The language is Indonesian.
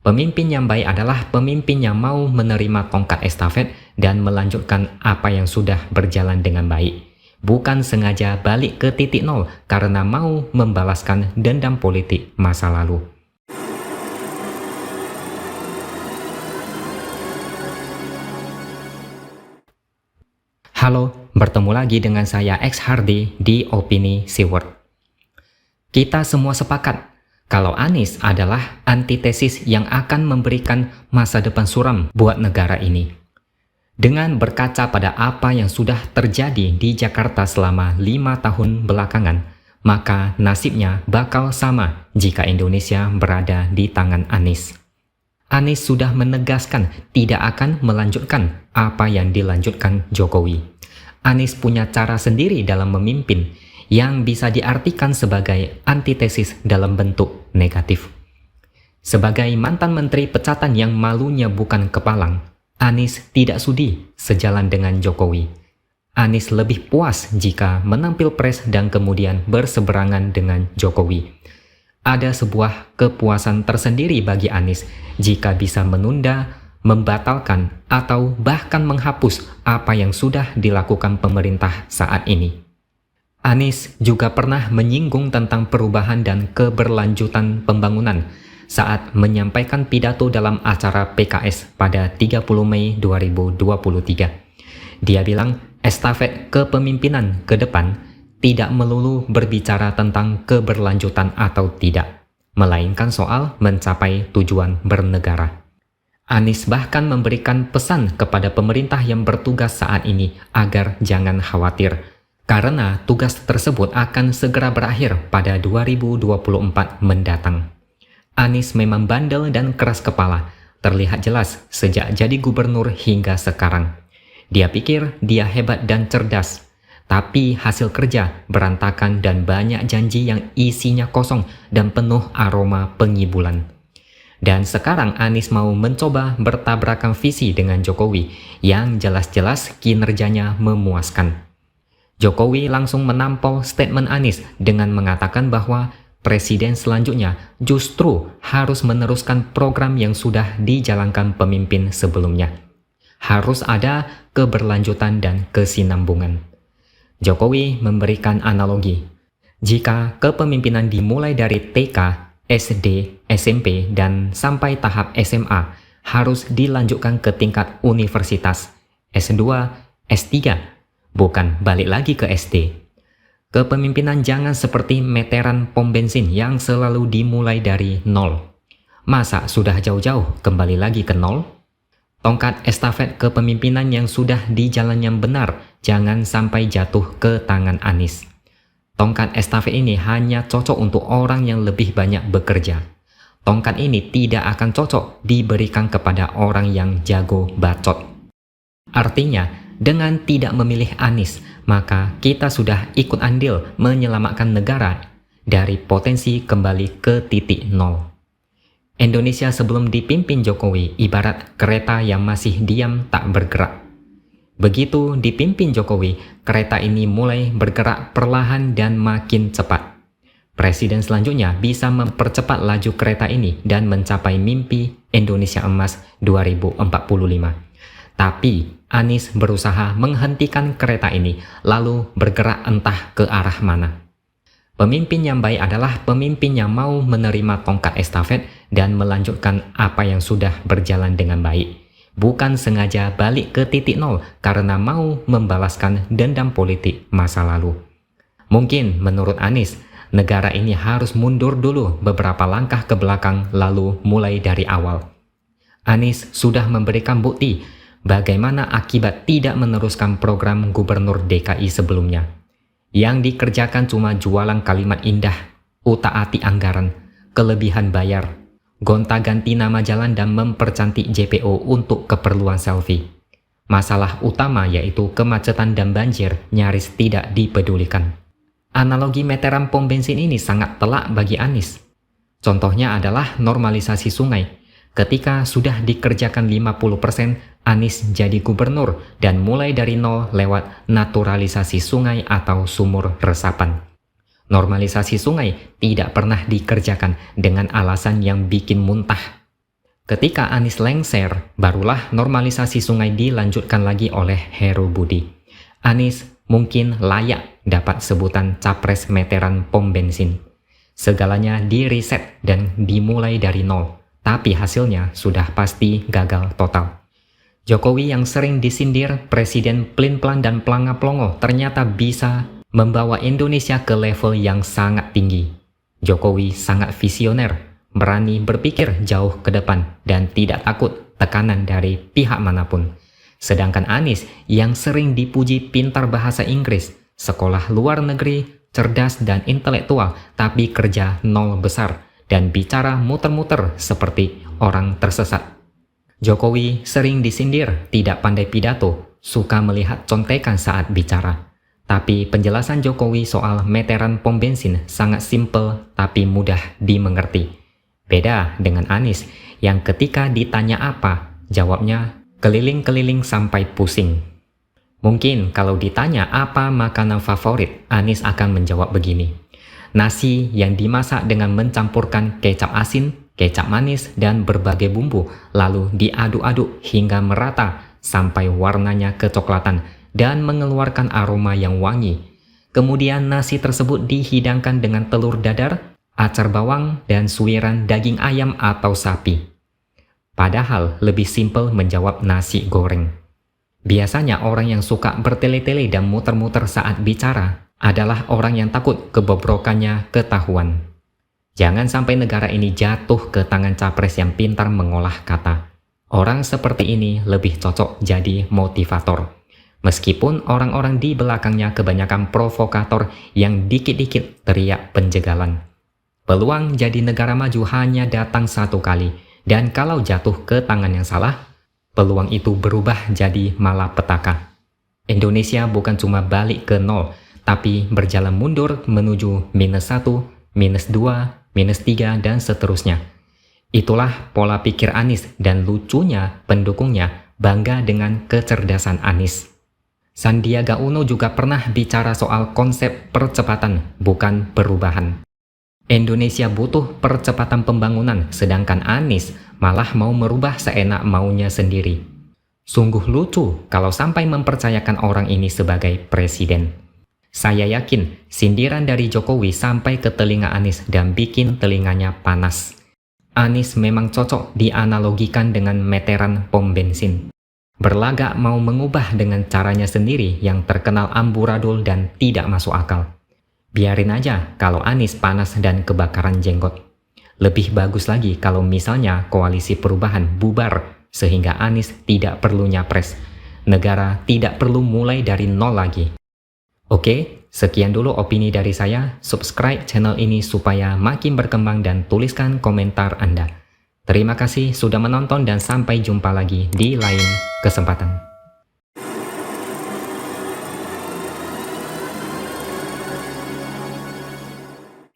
Pemimpin yang baik adalah pemimpin yang mau menerima tongkat estafet dan melanjutkan apa yang sudah berjalan dengan baik. Bukan sengaja balik ke titik nol karena mau membalaskan dendam politik masa lalu. Halo, bertemu lagi dengan saya X Hardy di Opini Siwert. Kita semua sepakat kalau Anies adalah antitesis yang akan memberikan masa depan suram buat negara ini. Dengan berkaca pada apa yang sudah terjadi di Jakarta selama 5 tahun belakangan, maka nasibnya bakal sama jika Indonesia berada di tangan Anies. Anies sudah menegaskan tidak akan melanjutkan apa yang dilanjutkan Jokowi. Anies punya cara sendiri dalam memimpin yang bisa diartikan sebagai antitesis dalam bentuk negatif. Sebagai mantan menteri pecatan yang malunya bukan kepalang, Anies tidak sudi sejalan dengan Jokowi. Anies lebih puas jika menampil pres dan kemudian berseberangan dengan Jokowi. Ada sebuah kepuasan tersendiri bagi Anies jika bisa menunda, membatalkan, atau bahkan menghapus apa yang sudah dilakukan pemerintah saat ini. Anies juga pernah menyinggung tentang perubahan dan keberlanjutan pembangunan saat menyampaikan pidato dalam acara PKS pada 30 Mei 2023. Dia bilang estafet kepemimpinan ke depan tidak melulu berbicara tentang keberlanjutan atau tidak, melainkan soal mencapai tujuan bernegara. Anies bahkan memberikan pesan kepada pemerintah yang bertugas saat ini agar jangan khawatir, karena tugas tersebut akan segera berakhir pada 2024 mendatang. Anies memang bandel dan keras kepala, terlihat jelas sejak jadi gubernur hingga sekarang. Dia pikir dia hebat dan cerdas, tapi hasil kerja berantakan dan banyak janji yang isinya kosong dan penuh aroma pengibulan. Dan sekarang Anies mau mencoba bertabrakan visi dengan Jokowi yang jelas-jelas kinerjanya memuaskan. Jokowi langsung menampol statement Anies dengan mengatakan bahwa presiden selanjutnya justru harus meneruskan program yang sudah dijalankan pemimpin sebelumnya. Harus ada keberlanjutan dan kesinambungan. Jokowi memberikan analogi. Jika kepemimpinan dimulai dari TK, SD, SMP, dan sampai tahap SMA, harus dilanjutkan ke tingkat universitas, S2, S3, bukan balik lagi ke SD. Kepemimpinan jangan seperti meteran pom bensin yang selalu dimulai dari nol. Masa sudah jauh-jauh kembali lagi ke nol? Tongkat estafet kepemimpinan yang sudah di jalan yang benar jangan sampai jatuh ke tangan Anies. Tongkat estafet ini hanya cocok untuk orang yang lebih banyak bekerja. Tongkat ini tidak akan cocok diberikan kepada orang yang jago bacot. Artinya, dengan tidak memilih Anies, maka kita sudah ikut andil menyelamatkan negara dari potensi kembali ke titik nol. Indonesia sebelum dipimpin Jokowi ibarat kereta yang masih diam tak bergerak. Begitu dipimpin Jokowi, kereta ini mulai bergerak perlahan dan makin cepat. Presiden selanjutnya bisa mempercepat laju kereta ini dan mencapai mimpi Indonesia Emas 2045. Tapi Anies berusaha menghentikan kereta ini lalu bergerak entah ke arah mana. Pemimpin yang baik adalah pemimpin yang mau menerima tongkat estafet dan melanjutkan apa yang sudah berjalan dengan baik. Bukan sengaja balik ke titik nol karena mau membalaskan dendam politik masa lalu. Mungkin menurut Anies, negara ini harus mundur dulu beberapa langkah ke belakang lalu mulai dari awal. Anies sudah memberikan bukti bagaimana akibat tidak meneruskan program gubernur DKI sebelumnya. Yang dikerjakan cuma jualan kalimat indah, utak-atik anggaran, kelebihan bayar, gonta-ganti nama jalan dan mempercantik JPO untuk keperluan selfie. Masalah utama yaitu kemacetan dan banjir nyaris tidak dipedulikan. Analogi meteran pom bensin ini sangat telak bagi Anies. Contohnya adalah normalisasi sungai. Ketika sudah dikerjakan 50%, Anies jadi gubernur dan mulai dari nol lewat naturalisasi sungai atau sumur resapan. Normalisasi sungai tidak pernah dikerjakan dengan alasan yang bikin muntah. Ketika Anies lengser, barulah normalisasi sungai dilanjutkan lagi oleh Heru Budi. Anies mungkin layak dapat sebutan capres meteran pom bensin. Segalanya di-reset dan dimulai dari nol, tapi hasilnya sudah pasti gagal total. Jokowi yang sering disindir presiden plin-plan dan pelanga-pelongo ternyata bisa membawa Indonesia ke level yang sangat tinggi. Jokowi sangat visioner, berani berpikir jauh ke depan dan tidak takut tekanan dari pihak manapun. Sedangkan Anies yang sering dipuji pintar bahasa Inggris, sekolah luar negeri, cerdas dan intelektual, tapi kerja nol besar dan bicara muter-muter seperti orang tersesat. Jokowi sering disindir tidak pandai pidato, suka melihat contekan saat bicara. Tapi penjelasan Jokowi soal meteran pom bensin sangat simpel tapi mudah dimengerti. Beda dengan Anies yang ketika ditanya apa, jawabnya keliling-keliling sampai pusing. Mungkin kalau ditanya apa makanan favorit, Anies akan menjawab begini. Nasi yang dimasak dengan mencampurkan kecap asin, kecap manis, dan berbagai bumbu, lalu diaduk-aduk hingga merata sampai warnanya kecoklatan dan mengeluarkan aroma yang wangi. Kemudian nasi tersebut dihidangkan dengan telur dadar, acar bawang, dan suiran daging ayam atau sapi. Padahal lebih simpel menjawab nasi goreng. Biasanya orang yang suka bertele-tele dan muter-muter saat bicara adalah orang yang takut kebobrokannya ketahuan. Jangan sampai negara ini jatuh ke tangan capres yang pintar mengolah kata. Orang seperti ini lebih cocok jadi motivator. Meskipun orang-orang di belakangnya kebanyakan provokator yang dikit-dikit teriak penjagalan. Peluang jadi negara maju hanya datang satu kali, dan kalau jatuh ke tangan yang salah, peluang itu berubah jadi malapetaka. Indonesia bukan cuma balik ke nol, tapi berjalan mundur menuju -1, -2, -3, dan seterusnya. Itulah pola pikir Anies dan lucunya pendukungnya bangga dengan kecerdasan Anies. Sandiaga Uno juga pernah bicara soal konsep percepatan, bukan perubahan. Indonesia butuh percepatan pembangunan, sedangkan Anies malah mau merubah seenak maunya sendiri. Sungguh lucu kalau sampai mempercayakan orang ini sebagai presiden. Saya yakin sindiran dari Jokowi sampai ke telinga Anies dan bikin telinganya panas. Anies memang cocok dianalogikan dengan meteran pom bensin. Berlagak mau mengubah dengan caranya sendiri yang terkenal amburadul dan tidak masuk akal. Biarin aja kalau Anies panas dan kebakaran jenggot. Lebih bagus lagi kalau misalnya koalisi perubahan bubar sehingga Anies tidak perlu nyapres. Negara tidak perlu mulai dari nol lagi. Oke, sekian dulu opini dari saya. Subscribe channel ini supaya makin berkembang dan tuliskan komentar Anda. Terima kasih sudah menonton dan sampai jumpa lagi di lain kesempatan.